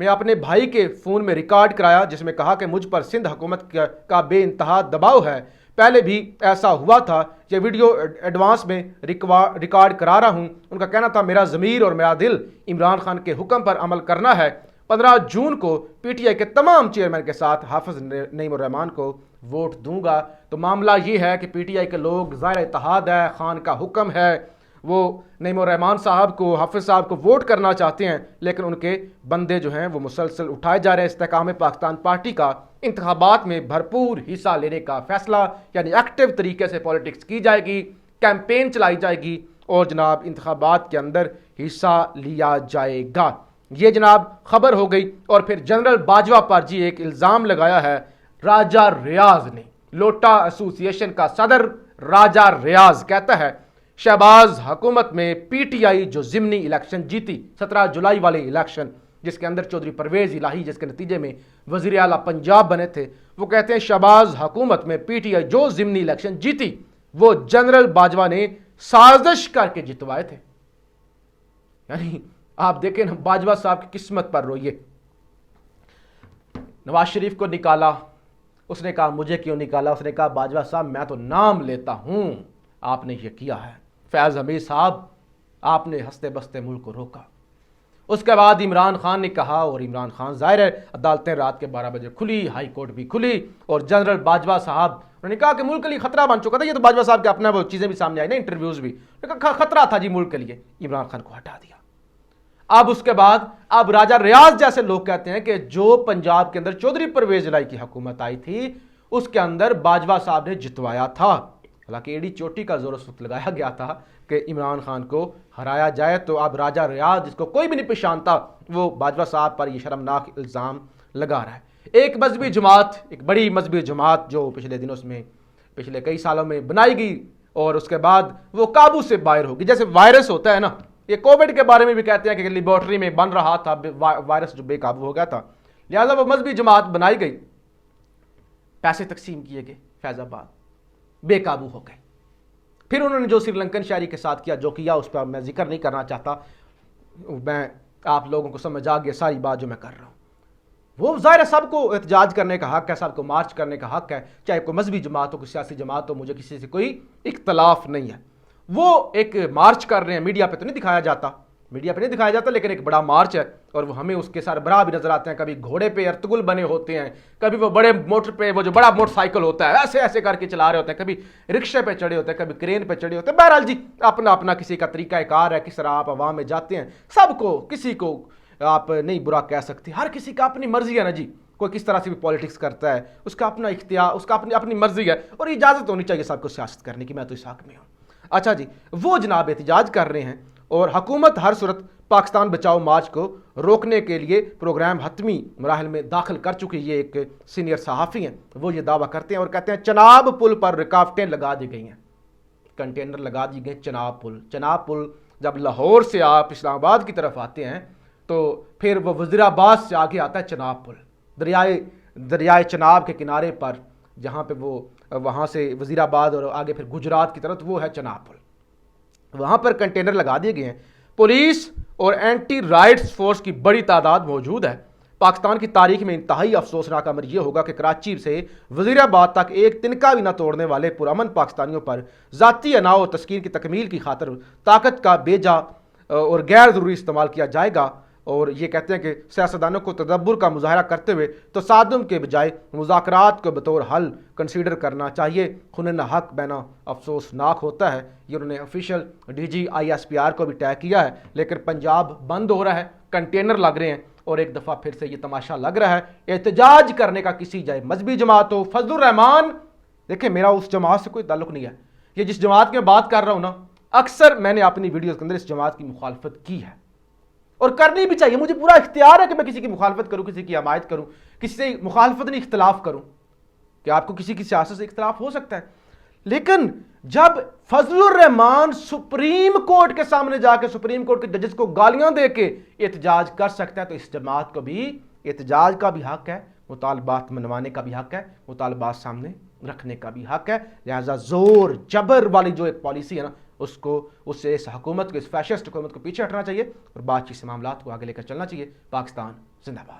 میں اپنے بھائی کے فون میں ریکارڈ کرایا جس میں کہا کہ مجھ پر سندھ حکومت کا بے انتہا دباؤ ہے، پہلے بھی ایسا ہوا تھا، یہ ویڈیو ایڈوانس میں ریکارڈ کرا رہا ہوں۔ ان کا کہنا تھا میرا ضمیر اور میرا دل عمران خان کے حکم پر عمل کرنا ہے۔ 15 جون کو پی ٹی آئی کے تمام چیئرمین کے ساتھ حافظ نعیم الرحمان کو ووٹ دوں گا۔ تو معاملہ یہ ہے کہ پی ٹی آئی کے لوگ ظاہر اتحاد ہے، خان کا حکم ہے، وہ نعیم الرحمان صاحب کو، حافظ صاحب کو ووٹ کرنا چاہتے ہیں، لیکن ان کے بندے جو ہیں وہ مسلسل اٹھائے جا رہے ہیں۔ استحکام پاکستان پارٹی کا انتخابات میں بھرپور حصہ لینے کا فیصلہ، یعنی ایکٹیو طریقے سے پالیٹکس کی جائے گی، کیمپین چلائی جائے گی اور جناب انتخابات کے اندر حصہ لیا جائے گا۔ یہ جناب خبر ہو گئی۔ اور پھر جنرل باجوہ پر جی ایک الزام لگایا ہے راجہ ریاض نے۔ لوٹا ایسوسی ایشن کا صدر راجہ ریاض کہتا ہے شہباز حکومت میں پی ٹی آئی جو ضمنی الیکشن جیتی 17 جولائی والے الیکشن جس کے اندر چودھری پرویز الہی جس کے نتیجے میں وزیر اعلیٰ پنجاب بنے تھے، وہ کہتے ہیں شہباز حکومت میں پی ٹی آئی جو ضمنی الیکشن جیتی وہ جنرل باجوہ نے سازش کر کے جتوائے تھے۔ یعنی آپ دیکھیں نا، باجوہ صاحب کی قسمت پر روئیے۔ نواز شریف کو نکالا، اس نے کہا مجھے کیوں نکالا؟ اس نے کہا باجوہ صاحب میں تو نام لیتا ہوں، آپ نے یہ کیا ہے۔ فیض حمید صاحب آپ نے ہنستے بستے ملک کو روکا۔ اس کے بعد عمران خان نے کہا، اور عمران خان ظاہر ہے عدالتیں رات کے 12 بجے کھلی، ہائی کورٹ بھی کھلی، اور جنرل باجوہ صاحب انہوں نے کہا کہ ملک کے لیے خطرہ بن چکا تھا۔ یہ تو باجوہ صاحب کے اپنا وہ چیزیں بھی سامنے آئی نا، انٹرویوز بھی، خطرہ تھا جی ملک کے لیے، عمران خان کو ہٹا دیا۔ اب اس کے بعد اب راجہ ریاض جیسے لوگ کہتے ہیں کہ جو پنجاب کے اندر چودھری پرویز الہی کی حکومت آئی تھی اس کے اندر باجوہ صاحب نے جتوایا تھا، حالانکہ ایڈی چوٹی کا زور و وقت لگایا گیا تھا کہ عمران خان کو ہرایا جائے۔ تو اب راجہ ریاض جس کو کوئی بھی نہیں پہچانتا وہ باجوہ صاحب پر یہ شرمناک الزام لگا رہا ہے۔ ایک مذہبی جماعت، ایک بڑی مذہبی جماعت جو پچھلے دنوں میں پچھلے کئی سالوں میں بنائی گئی اور اس کے بعد وہ قابو سے باہر ہوگی، جیسے وائرس ہوتا ہے نا، یہ کووڈ کے بارے میں بھی کہتے ہیں کہ لیبارٹری میں بن رہا تھا وائرس جو بے قابو ہو گیا تھا، لہٰذا وہ مذہبی جماعت بنائی گئی، پیسے تقسیم کیے گئے، فیض آباد بے قابو ہو گئے۔ پھر انہوں نے جو سری لنکن شہری کے ساتھ کیا جو کیا اس پر میں ذکر نہیں کرنا چاہتا، میں آپ لوگوں کو سمجھ آ گیا ساری بات جو میں کر رہا ہوں۔ وہ ظاہر سب کو احتجاج کرنے کا حق ہے، سب کو مارچ کرنے کا حق ہے، چاہے کوئی مذہبی جماعت ہو، کوئی سیاسی جماعت ہو، مجھے کسی سے کوئی اختلاف نہیں ہے۔ وہ ایک مارچ کر رہے ہیں، میڈیا پہ تو نہیں دکھایا جاتا، لیکن ایک بڑا مارچ ہے اور وہ ہمیں اس کے سربراہ بھی نظر آتے ہیں، کبھی گھوڑے پہ ارتگل بنے ہوتے ہیں، کبھی وہ بڑے موٹر پہ وہ جو بڑا موٹر سائیکل ہوتا ہے ایسے ایسے کر کے چلا رہے ہوتے ہیں، کبھی رکشے پہ چڑھے ہوتے ہیں، کبھی کرین پہ چڑھے ہوتے ہیں۔ بہرحال جی اپنا اپنا کسی کا طریقہ کار ہے، کس طرح آپ عوام میں جاتے ہیں، سب کو کسی کو آپ نہیں برا کہہ سکتے، ہر کسی کا اپنی مرضی ہے نا جی، کوئی کس طرح سے بھی پالیٹکس کرتا ہے، اس کا اپنا اختیار، اس کا اپنی مرضی ہے اور اجازت ہونی چاہیے سب کو سیاست کرنے کی، میں تو اس حق میں ہوں۔ اچھا جی، وہ جناب احتجاج کر رہے ہیں اور حکومت ہر صورت پاکستان بچاؤ مارچ کو روکنے کے لیے پروگرام حتمی مراحل میں داخل کر چکی۔ یہ ایک سینئر صحافی ہیں، وہ یہ دعویٰ کرتے ہیں اور کہتے ہیں چناب پل پر رکاوٹیں لگا دی گئی ہیں، کنٹینر لگا دی گئے۔ چناب پل جب لاہور سے آپ اسلام آباد کی طرف آتے ہیں تو پھر وہ وزیر آباد سے آگے آتا ہے چناب پل، دریائے چناب کے کنارے پر، جہاں پہ وہ وہاں سے وزیر آباد اور آگے پھر گجرات کی طرف وہ ہے چناب پل، وہاں پر کنٹینر لگا دیے گئے ہیں۔ پولیس اور اینٹی رائٹس فورس کی بڑی تعداد موجود ہے۔ پاکستان کی تاریخ میں انتہائی افسوسناک امر یہ ہوگا کہ کراچی سے وزیر آباد تک ایک تنکا بھی نہ توڑنے والے پرامن پاکستانیوں پر ذاتی اناء و تسکین کی تکمیل کی خاطر طاقت کا بے جا اور غیر ضروری استعمال کیا جائے گا۔ اور یہ کہتے ہیں کہ سیاستدانوں کو تدبر کا مظاہرہ کرتے ہوئے تصادم کے بجائے مذاکرات کو بطور حل کنسیڈر کرنا چاہیے۔ خونِ حق بہنا افسوسناک ہوتا ہے۔ یہ انہوں نے official D G I S P R کو بھی ٹیگ کیا ہے، لیکن پنجاب بند ہو رہا ہے، کنٹینر لگ رہے ہیں اور ایک دفعہ پھر سے یہ تماشا لگ رہا ہے احتجاج کرنے کا، کسی جائے مذہبی جماعت ہو۔ فضل الرحمان دیکھیں، میرا اس جماعت سے کوئی تعلق نہیں ہے، یہ جس جماعت کی میں بات کر رہا ہوں نا، اکثر میں نے اپنی ویڈیوز کے اندر اس جماعت کی مخالفت کی ہے اور کرنی بھی چاہیے، مجھے پورا اختیار ہے کہ میں کسی کی مخالفت کروں، کسی کی حمایت کروں، کسی سے مخالفت نہیں اختلاف کروں، کہ آپ کو کسی کی سیاست سے اختلاف ہو سکتا ہے، لیکن جب فضل الرحمان سپریم کورٹ کے سامنے جا کے سپریم کورٹ کے ججز کو گالیاں دے کے احتجاج کر سکتا ہے تو اس جماعت کو بھی احتجاج کا بھی حق ہے، مطالبات منوانے کا بھی حق ہے، مطالبات سامنے رکھنے کا بھی حق ہے۔ لہذا زور جبر والی جو ایک پالیسی ہے نا، اس سے اس حکومت کو، اس فیشسٹ حکومت کو پیچھے ہٹنا چاہیے اور بات چیت سے معاملات کو آگے لے کر چلنا چاہیے۔ پاکستان زندہ باد۔